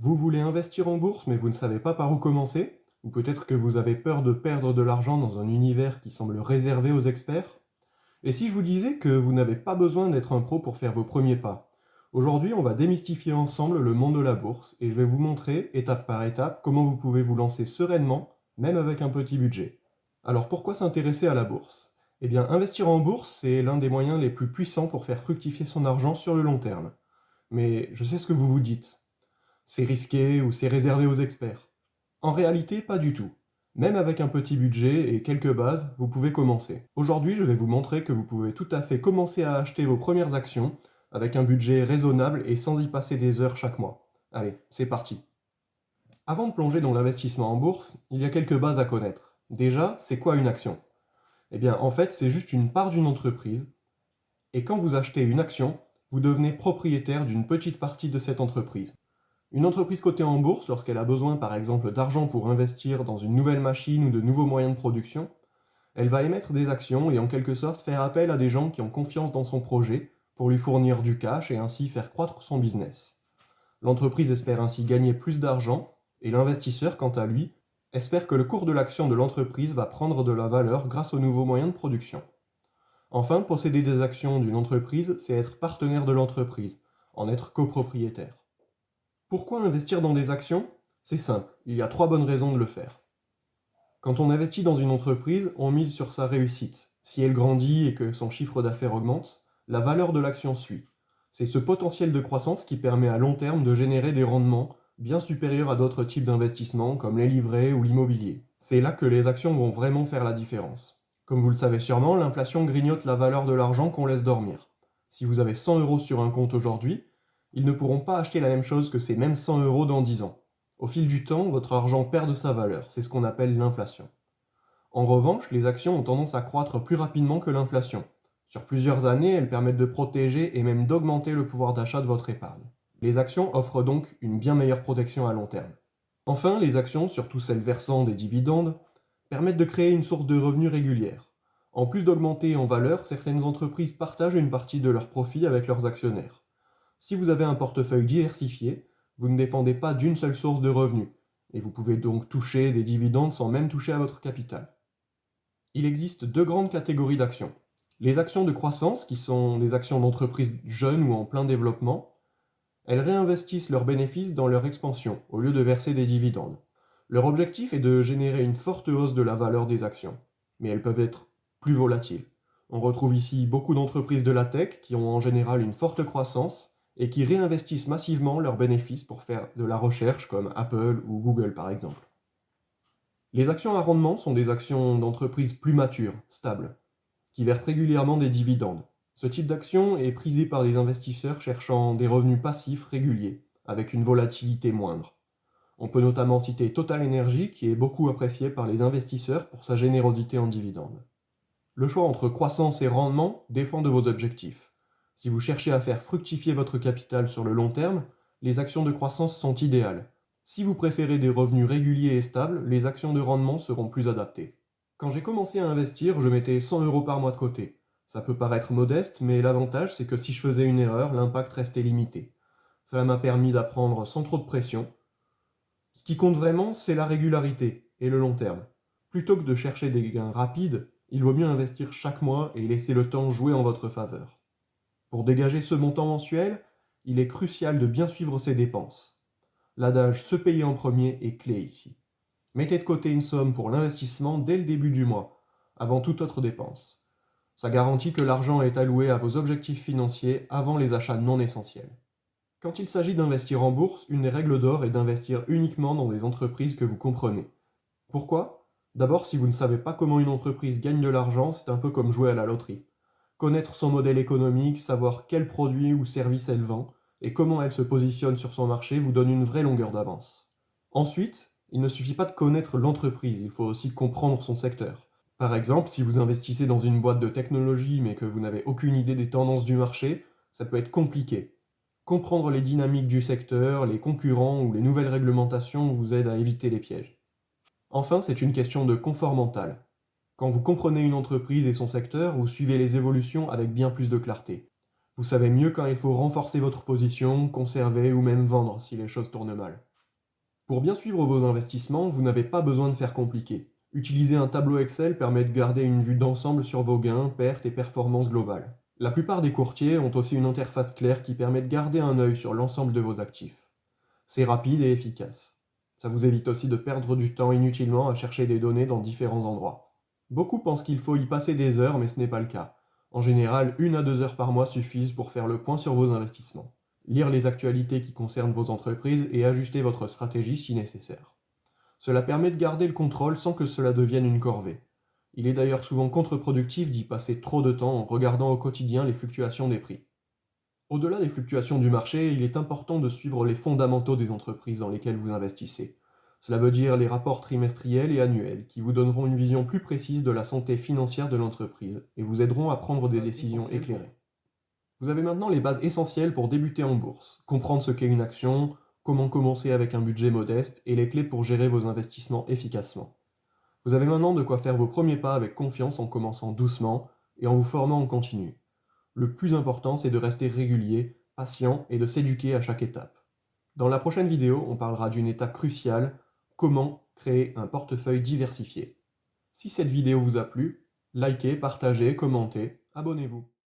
Vous voulez investir en bourse, mais vous ne savez pas par où commencer? Ou peut-être que vous avez peur de perdre de l'argent dans un univers qui semble réservé aux experts? Et si je vous disais que vous n'avez pas besoin d'être un pro pour faire vos premiers pas? Aujourd'hui, on va démystifier ensemble le monde de la bourse et je vais vous montrer, étape par étape, comment vous pouvez vous lancer sereinement, même avec un petit budget. Alors pourquoi s'intéresser à la bourse? Eh bien, investir en bourse, c'est l'un des moyens les plus puissants pour faire fructifier son argent sur le long terme. Mais je sais ce que vous vous dites. C'est risqué ou c'est réservé aux experts. En réalité, pas du tout. Même avec un petit budget et quelques bases, vous pouvez commencer. Aujourd'hui, je vais vous montrer que vous pouvez tout à fait commencer à acheter vos premières actions avec un budget raisonnable et sans y passer des heures chaque mois. Allez, c'est parti. Avant de plonger dans l'investissement en bourse, il y a quelques bases à connaître. Déjà, c'est quoi une action? Eh bien, en fait, c'est juste une part d'une entreprise, et quand vous achetez une action, vous devenez propriétaire d'une petite partie de cette entreprise. Une entreprise cotée en bourse, lorsqu'elle a besoin par exemple d'argent pour investir dans une nouvelle machine ou de nouveaux moyens de production, elle va émettre des actions et en quelque sorte faire appel à des gens qui ont confiance dans son projet pour lui fournir du cash et ainsi faire croître son business. L'entreprise espère ainsi gagner plus d'argent et l'investisseur, quant à lui, espère que le cours de l'action de l'entreprise va prendre de la valeur grâce aux nouveaux moyens de production. Enfin, posséder des actions d'une entreprise, c'est être partenaire de l'entreprise, en être copropriétaire. Pourquoi investir dans des actions? C'est simple, il y a trois bonnes raisons de le faire. Quand on investit dans une entreprise, on mise sur sa réussite. Si elle grandit et que son chiffre d'affaires augmente, la valeur de l'action suit. C'est ce potentiel de croissance qui permet à long terme de générer des rendements bien supérieurs à d'autres types d'investissements comme les livrets ou l'immobilier. C'est là que les actions vont vraiment faire la différence. Comme vous le savez sûrement, l'inflation grignote la valeur de l'argent qu'on laisse dormir. Si vous avez 100 euros sur un compte aujourd'hui, ils ne pourront pas acheter la même chose que ces mêmes 100 euros dans 10 ans. Au fil du temps, votre argent perd de sa valeur, c'est ce qu'on appelle l'inflation. En revanche, les actions ont tendance à croître plus rapidement que l'inflation. Sur plusieurs années, elles permettent de protéger et même d'augmenter le pouvoir d'achat de votre épargne. Les actions offrent donc une bien meilleure protection à long terme. Enfin, les actions, surtout celles versant des dividendes, permettent de créer une source de revenus régulière. En plus d'augmenter en valeur, certaines entreprises partagent une partie de leurs profits avec leurs actionnaires. Si vous avez un portefeuille diversifié, vous ne dépendez pas d'une seule source de revenus, et vous pouvez donc toucher des dividendes sans même toucher à votre capital. Il existe deux grandes catégories d'actions. Les actions de croissance, qui sont des actions d'entreprises jeunes ou en plein développement, elles réinvestissent leurs bénéfices dans leur expansion, au lieu de verser des dividendes. Leur objectif est de générer une forte hausse de la valeur des actions, mais elles peuvent être plus volatiles. On retrouve ici beaucoup d'entreprises de la tech qui ont en général une forte croissance et qui réinvestissent massivement leurs bénéfices pour faire de la recherche comme Apple ou Google par exemple. Les actions à rendement sont des actions d'entreprises plus matures, stables, qui versent régulièrement des dividendes. Ce type d'action est prisé par des investisseurs cherchant des revenus passifs réguliers, avec une volatilité moindre. On peut notamment citer Total Energy qui est beaucoup apprécié par les investisseurs pour sa générosité en dividendes. Le choix entre croissance et rendement dépend de vos objectifs. Si vous cherchez à faire fructifier votre capital sur le long terme, les actions de croissance sont idéales. Si vous préférez des revenus réguliers et stables, les actions de rendement seront plus adaptées. Quand j'ai commencé à investir, je mettais 100 euros par mois de côté. Ça peut paraître modeste, mais l'avantage c'est que si je faisais une erreur, l'impact restait limité. Cela m'a permis d'apprendre sans trop de pression. Ce qui compte vraiment, c'est la régularité et le long terme. Plutôt que de chercher des gains rapides, il vaut mieux investir chaque mois et laisser le temps jouer en votre faveur. Pour dégager ce montant mensuel, il est crucial de bien suivre ses dépenses. L'adage se payer en premier est clé ici. Mettez de côté une somme pour l'investissement dès le début du mois, avant toute autre dépense. Ça garantit que l'argent est alloué à vos objectifs financiers avant les achats non essentiels. Quand il s'agit d'investir en bourse, une des règles d'or est d'investir uniquement dans des entreprises que vous comprenez. Pourquoi? D'abord, si vous ne savez pas comment une entreprise gagne de l'argent, c'est un peu comme jouer à la loterie. Connaître son modèle économique, savoir quels produits ou services elle vend, et comment elle se positionne sur son marché vous donne une vraie longueur d'avance. Ensuite, il ne suffit pas de connaître l'entreprise, il faut aussi comprendre son secteur. Par exemple, si vous investissez dans une boîte de technologie mais que vous n'avez aucune idée des tendances du marché, ça peut être compliqué. Comprendre les dynamiques du secteur, les concurrents ou les nouvelles réglementations vous aide à éviter les pièges. Enfin, c'est une question de confort mental. Quand vous comprenez une entreprise et son secteur, vous suivez les évolutions avec bien plus de clarté. Vous savez mieux quand il faut renforcer votre position, conserver ou même vendre si les choses tournent mal. Pour bien suivre vos investissements, vous n'avez pas besoin de faire compliqué. Utiliser un tableau Excel permet de garder une vue d'ensemble sur vos gains, pertes et performances globales. La plupart des courtiers ont aussi une interface claire qui permet de garder un œil sur l'ensemble de vos actifs. C'est rapide et efficace. Ça vous évite aussi de perdre du temps inutilement à chercher des données dans différents endroits. Beaucoup pensent qu'il faut y passer des heures, mais ce n'est pas le cas. En général, 1 à 2 heures par mois suffisent pour faire le point sur vos investissements, lire les actualités qui concernent vos entreprises et ajuster votre stratégie si nécessaire. Cela permet de garder le contrôle sans que cela devienne une corvée. Il est d'ailleurs souvent contre-productif d'y passer trop de temps en regardant au quotidien les fluctuations des prix. Au-delà des fluctuations du marché, il est important de suivre les fondamentaux des entreprises dans lesquelles vous investissez. Cela veut dire les rapports trimestriels et annuels qui vous donneront une vision plus précise de la santé financière de l'entreprise et vous aideront à prendre des décisions éclairées. Vous avez maintenant les bases essentielles pour débuter en bourse, comprendre ce qu'est une action, comment commencer avec un budget modeste et les clés pour gérer vos investissements efficacement. Vous avez maintenant de quoi faire vos premiers pas avec confiance en commençant doucement et en vous formant en continu. Le plus important, c'est de rester régulier, patient et de s'éduquer à chaque étape. Dans la prochaine vidéo, on parlera d'une étape cruciale, comment créer un portefeuille diversifié. Si cette vidéo vous a plu, likez, partagez, commentez, abonnez-vous.